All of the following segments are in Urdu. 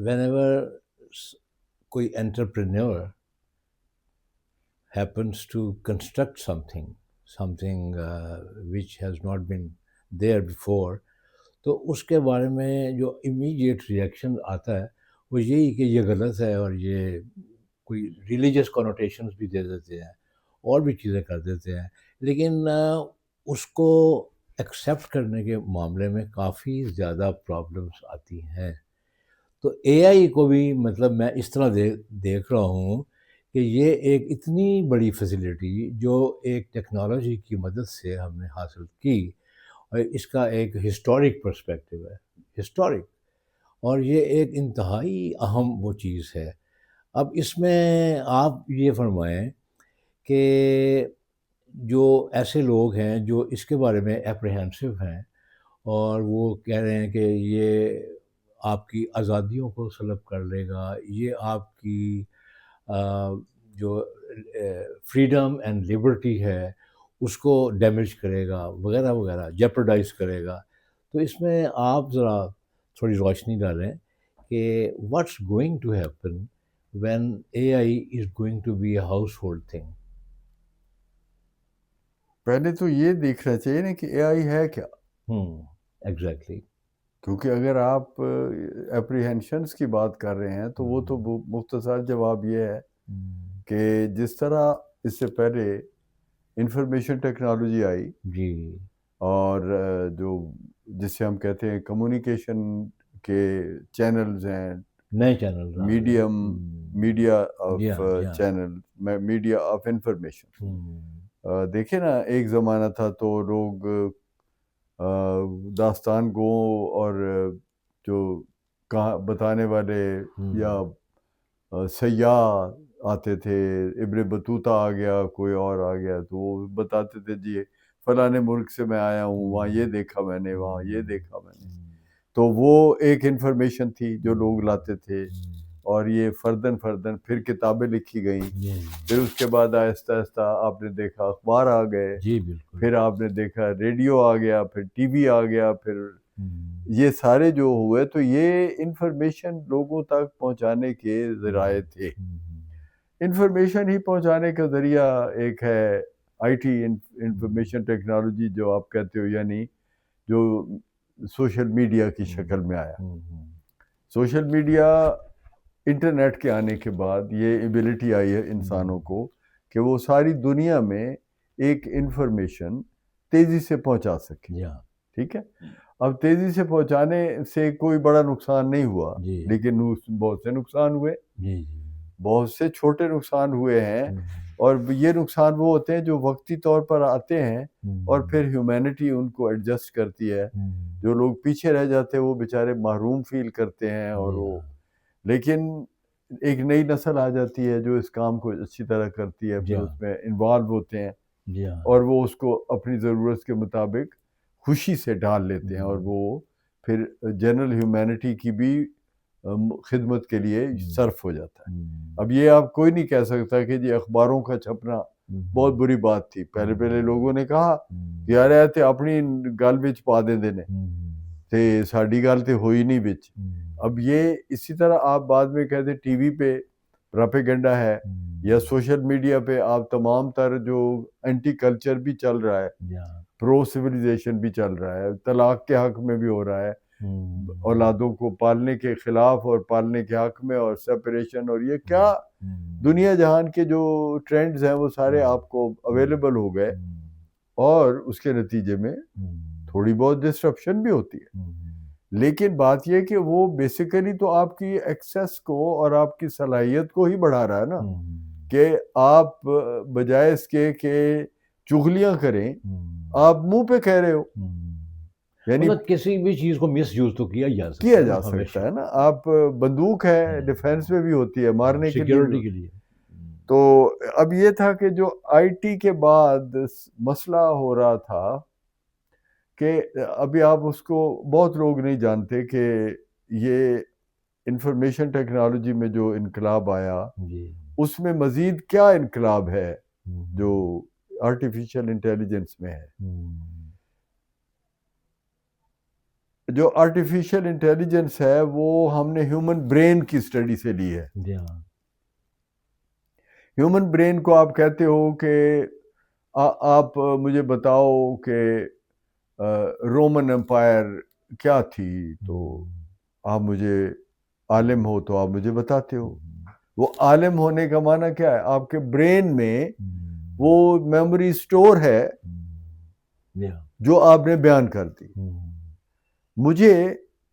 whenever کوئی entrepreneur happens to construct something which has not been there before, تو اس کے بارے میں جو امیڈیٹ ریئیکشن آتا ہے وہ یہی کہ یہ غلط ہے، اور یہ کوئی ریلیجیس کنوٹیشنز بھی دے دیتے ہیں اور بھی چیزیں کر دیتے ہیں. لیکن اس کو ایکسیپٹ کرنے کے معاملے میں کافی زیادہ پرابلمس آتی ہیں. تو اے آئی کو بھی مطلب میں اس طرح دیکھ رہا ہوں کہ یہ ایک اتنی بڑی فیسلٹی جو ایک ٹیکنالوجی کی مدد سے ہم نے حاصل کی، اور اس کا ایک ہسٹورک پرسپیکٹو ہے، ہسٹورک، اور یہ ایک انتہائی اہم وہ چیز ہے. اب اس میں آپ یہ فرمائیں کہ جو ایسے لوگ ہیں جو اس کے بارے میں اپریہنسو ہیں اور وہ کہہ رہے ہیں کہ یہ آپ کی آزادیوں کو سلب کر لے گا، یہ آپ کی جو فریڈم اینڈ لبرٹی ہے اس کو ڈیمیج کرے گا وغیرہ وغیرہ، جیپرڈائز کرے گا. تو اس میں آپ ذرا تھوڑی روشنی ڈالیں کہ what's going to happen when A I is going to be a household thing. پہلے تو یہ دیکھنا چاہیے نا کہ اے آئی ہے کیا. ایگزیکٹلی. کیونکہ اگر آپ اپریہنشنس کی بات کر رہے ہیں تو وہ تو مختصر جواب یہ ہے کہ جس طرح اس سے پہلے انفارمیشن ٹیکنالوجی آئی جی، اور جو جسے ہم کہتے ہیں کمیونیکیشن کے چینلز ہیں، نئے چینل میڈیا آف جی ہاں. Channel, media of information. دیکھیں نا، ایک زمانہ تھا تو لوگ داستان گو اور جو بتانے والے یا سیاح آتے تھے، ابن بطوطہ آ گیا، کوئی اور آ گیا، تو وہ بتاتے تھے جی فلاں ملک سے میں آیا ہوں، وہاں یہ دیکھا میں نے، وہاں یہ دیکھا میں نے. تو وہ ایک انفارمیشن تھی جو لوگ لاتے تھے، اور یہ فردن پھر کتابیں لکھی گئیں، پھر اس کے بعد آہستہ آہستہ آپ نے دیکھا اخبار آ گئے، جی بالکل. پھر آپ نے دیکھا ریڈیو آ گیا، پھر ٹی وی آ گیا، پھر یہ سارے جو ہوئے، تو یہ انفارمیشن لوگوں تک پہنچانے کے ذرائع تھے. انفارمیشن ہی پہنچانے کا ذریعہ ایک ہے آئی ٹی، انفارمیشن ٹیکنالوجی جو آپ کہتے ہو، یعنی جو سوشل میڈیا کی شکل میں آیا. سوشل میڈیا، انٹرنیٹ کے آنے کے بعد یہ ایبلٹی آئی ہے انسانوں کو کہ وہ ساری دنیا میں ایک انفارمیشن تیزی سے پہنچا سکے. ٹھیک ہے، اب تیزی سے پہنچانے سے کوئی بڑا نقصان نہیں ہوا، لیکن بہت سے نقصان ہوئے، بہت سے چھوٹے نقصان ہوئے ہیں. اور یہ نقصان وہ ہوتے ہیں جو وقتی طور پر آتے ہیں اور پھر ہیومینٹی ان کو ایڈجسٹ کرتی ہے. جو لوگ پیچھے رہ جاتے ہیں وہ بیچارے محروم فیل کرتے ہیں، اور وہ لیکن ایک نئی نسل آ جاتی ہے جو اس کام کو اچھی طرح کرتی ہے، پھر اس میں انوالو ہوتے ہیں، اور وہ اس کو اپنی ضرورت کے مطابق خوشی سے ڈال لیتے ہیں، اور وہ پھر جنرل ہیومینٹی کی بھی خدمت کے لیے صرف ہو جاتا ہے. اب یہ آپ کوئی نہیں کہہ سکتا کہ جی اخباروں کا چھپنا بہت بری بات تھی. پہلے لوگوں نے کہا یار اے تے اپنی گل وچ پا دیندے نے تے ساڈی گل تے ہوئی نہیں وچ. اب یہ اسی طرح آپ بعد میں کہتے ٹی وی پہ پروپیگنڈا ہے، یا سوشل میڈیا پہ آپ تمام تر جو اینٹی کلچر بھی چل رہا ہے، پرو سویلائزیشن بھی چل رہا ہے، طلاق کے حق میں بھی ہو رہا ہے، اولادوں کو پالنے کے خلاف اور پالنے کے حق میں، اور سیپریشن، اور یہ کیا دنیا جہان کے جو ٹرینڈز ہیں وہ سارے آپ کو اویلیبل ہو گئے، اور اس کے نتیجے میں تھوڑی بہت ڈسٹرپشن بھی ہوتی ہے. لیکن بات یہ کہ وہ بیسیکلی تو آپ کی ایکسیس کو اور آپ کی صلاحیت کو ہی بڑھا رہا ہے نا، کہ آپ بجائے اس کے کہ چغلیاں کریں، آپ منہ پہ کہہ رہے ہو. یعنی کسی بھی چیز کو مس یوز تو کیا جا سکتا ہے نا. آپ بندوق ہے، ڈیفینس میں بھی ہوتی ہے، مارنے کے لیے. تو اب یہ تھا کہ جو آئی ٹی کے بعد مسئلہ ہو رہا تھا کہ ابھی آپ اس کو بہت لوگ نہیں جانتے کہ یہ انفارمیشن ٹیکنالوجی میں جو انقلاب آیا اس میں مزید کیا انقلاب ہے جو آرٹیفیشل انٹیلیجنس میں ہے. جو آرٹیفیشل انٹیلیجنس ہے وہ ہم نے ہیومن برین کی اسٹڈی سے لی ہے. جی ہاں. ہیومن برین کو آپ کہتے ہو کہ آپ مجھے بتاؤ کہ رومن امپائر کیا تھی, تو آپ مجھے عالم ہو تو آپ مجھے بتاتے ہو. وہ عالم ہونے کا معنی کیا ہے؟ آپ کے برین میں وہ میموری سٹور ہے جو آپ نے بیان کر دی. مجھے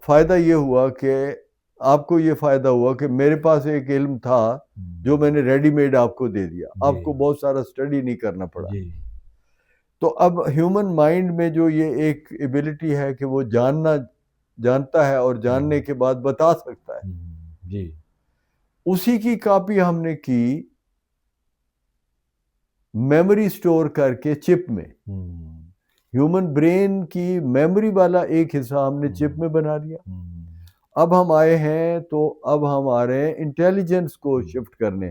فائدہ یہ ہوا کہ آپ کو یہ فائدہ ہوا کہ میرے پاس ایک علم تھا جو میں نے ریڈی میڈ آپ کو دے دیا, آپ کو بہت سارا اسٹڈی نہیں کرنا پڑا. تو اب ہیومن مائنڈ میں جو یہ ایک ایبلٹی ہے کہ وہ جانتا ہے اور جاننے کے بعد بتا سکتا ہے, جی اسی کی کاپی ہم نے کی میموری سٹور کر کے چپ میں. ہیومن برین کی میموری والا ایک حصہ ہم نے چپ میں بنا لیا. اب ہم آئے ہیں تو اب ہم آ رہے ہیں انٹیلیجنس کو شفٹ کرنے,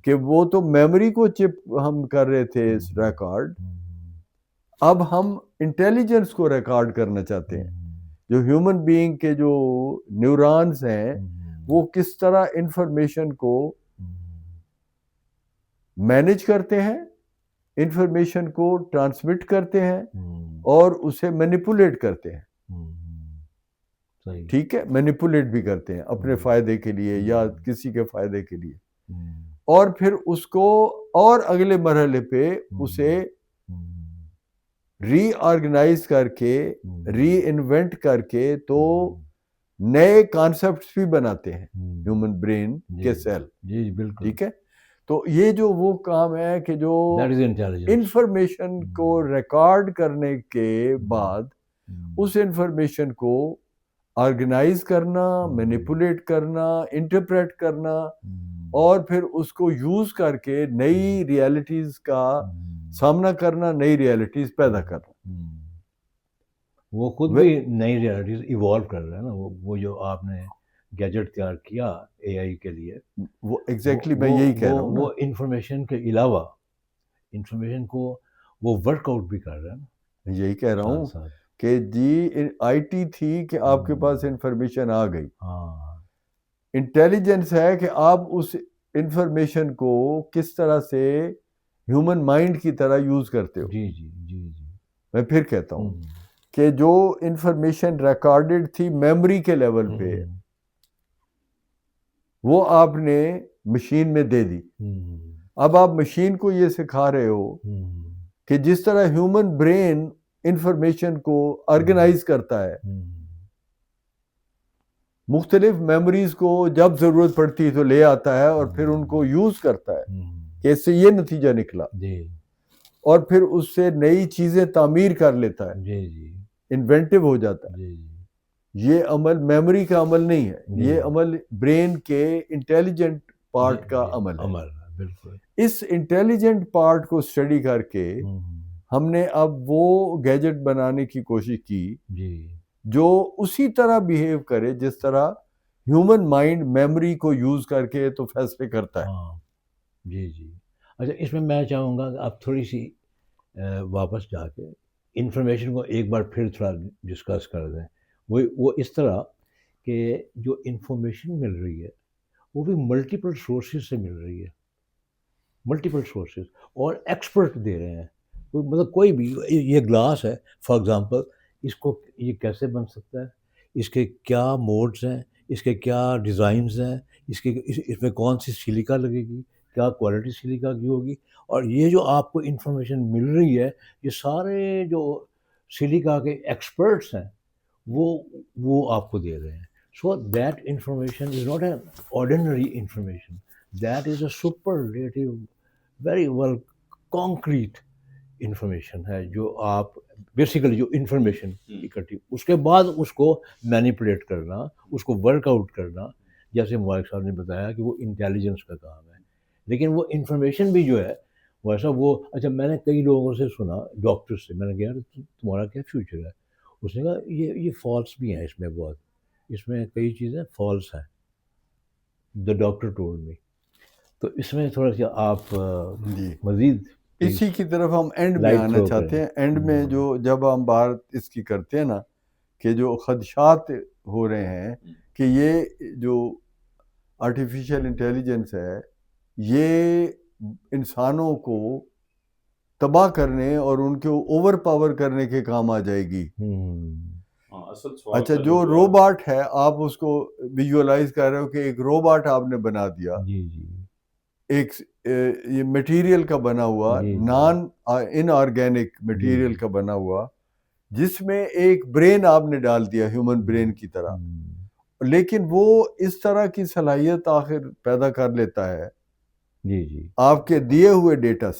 کہ وہ تو میموری کو چپ ہم کر رہے تھے ریکارڈ, اب ہم انٹیلیجنس کو ریکارڈ کرنا چاہتے ہیں. جو ہیومن بینگ کے جو نیورونز ہیں وہ کس طرح انفارمیشن کو مینیج کرتے ہیں, انفارمیشن کو ٹرانسمٹ کرتے ہیں اور اسے مینیپولیٹ کرتے ہیں. ٹھیک ہے, مینیپولیٹ بھی کرتے ہیں اپنے فائدے کے لیے یا کسی کے فائدے کے لیے, اور پھر اس کو اور اگلے مرحلے پہ اسے ری آرگنائز کر کے ری انوینٹ کر کے تو نئے کانسیپٹس بھی بناتے ہیں ہیومن برین کے سیل. جی بالکل. ٹھیک ہے, تو یہ جو وہ کام ہے کہ جو انفارمیشن کو ریکارڈ کرنے کے بعد اس انفارمیشن کو آرگنائز کرنا, مینیپولیٹ کرنا, انٹرپریٹ کرنا, اور پھر اس کو یوز کر کے نئی ریالٹیز کا سامنا کرنا, نئی ریالٹیز پیدا کرنا. وہ خود بھی نئی ریالٹیز ایوالو کر رہا ہے نا. وہ جو آپ نے گیجٹ تیار کیا اے آئی کے لیے, وہ ایگزیکٹلی میں یہی کہہ رہا ہوں, وہ انفارمیشن کے علاوہ انفارمیشن کو وہ ورک آؤٹ بھی کر رہا ہے نا. یہی کہہ رہا ہوں کہ جی آئی ٹی تھی کہ آپ کے پاس انفارمیشن آ گئی, انٹیلیجنس ہے کہ آپ اس انفارمیشن کو کس طرح سے ہیومن مائنڈ کی طرح یوز کرتے ہو. جی جی جی جی. میں پھر کہتا ہوں کہ جو انفارمیشن ریکارڈڈ تھی میموری کے لیول پہ وہ آپ نے مشین میں دے دی. اب آپ مشین کو یہ سکھا رہے ہو کہ جس طرح ہیومن برین انفارمیشن کو آرگنائز کرتا ہے, مختلف میموریز کو جب ضرورت پڑتی ہے تو لے آتا ہے اور پھر ان کو یوز کرتا ہے کہ اس سے یہ نتیجہ نکلا, اور پھر اس سے نئی چیزیں تعمیر کر لیتا ہے, انوینٹو ہو جاتا ہے. یہ عمل میموری کا عمل نہیں ہے, یہ عمل برین کے انٹیلیجنٹ پارٹ کا عمل ہے. بالکل. اس انٹیلیجنٹ پارٹ کو اسٹڈی کر کے ہم نے اب وہ گیجٹ بنانے کی کوشش کی جو اسی طرح بیہیو کرے جس طرح ہیومن مائنڈ میموری کو یوز کر کے تو فیصلے کرتا ہے. جی جی. اچھا, اس میں میں چاہوں گا کہ آپ تھوڑی سی واپس جا کے انفارمیشن کو ایک بار پھر تھوڑا ڈسکس کر دیں. وہ اس طرح کہ جو انفارمیشن مل رہی ہے وہ بھی ملٹیپل سورسز سے مل رہی ہے, ملٹیپل سورسز, اور ایکسپرٹ دے رہے ہیں. مطلب کوئی بھی, یہ گلاس ہے فار ایگزامپل, اس کو یہ کیسے بن سکتا ہے, اس کے کیا موڈز ہیں, اس کے کیا ڈیزائنز ہیں, اس میں کون سی سلیکا لگے گی, کیا کوالٹی سلیکا کی ہوگی, اور یہ جو آپ کو انفارمیشن مل رہی ہے یہ سارے جو سلیکا کے ایکسپرٹس ہیں وہ آپ کو دے رہے ہیں. So that information is not an ordinary information, that is a superlative very well concrete information ہے جو آپ بیسیکلی جو انفارمیشن اکٹھی, اس کے بعد اس کو مینیپولیٹ کرنا, اس کو ورک آؤٹ کرنا, جیسے مبارک صاحب نے بتایا کہ وہ انٹیلیجنس کا کام ہے. لیکن وہ انفارمیشن بھی جو ہے ویسا وہ, اچھا میں نے کئی لوگوں سے سنا, ڈاکٹر سے, میں نے کہا تمہارا کیا فیوچر ہے, اس نے کہا یہ فالس بھی ہیں اس میں, بہت اس میں کئی چیزیں فالس ہیں, دا ڈاکٹر ٹولڈ می. تو اس میں تھوڑا سا آپ مزید اسی کی طرف ہم اینڈ میں آنا چاہتے ہیں. اینڈ میں جو جب ہم بات اس کی کرتے ہیں نا کہ جو خدشات ہو رہے ہیں کہ یہ جو آرٹیفیشل انٹیلیجنس ہے یہ انسانوں کو تباہ کرنے اور ان کو اوور پاور کرنے کے کام آ جائے گی. اچھا جو روباٹ ہے آپ اس کو ویژولائز کر رہے ہو کہ ایک روباٹ آپ نے بنا دیا, ایک یہ مٹیریل کا بنا ہوا, نان ان آرگینک مٹیریل کا بنا ہوا, جس میں ایک برین آپ نے ڈال دیا ہیومن برین کی طرح, لیکن وہ اس طرح کی صلاحیت آخر پیدا کر لیتا ہے آپ کے دیے ہوئے ڈیٹا سے.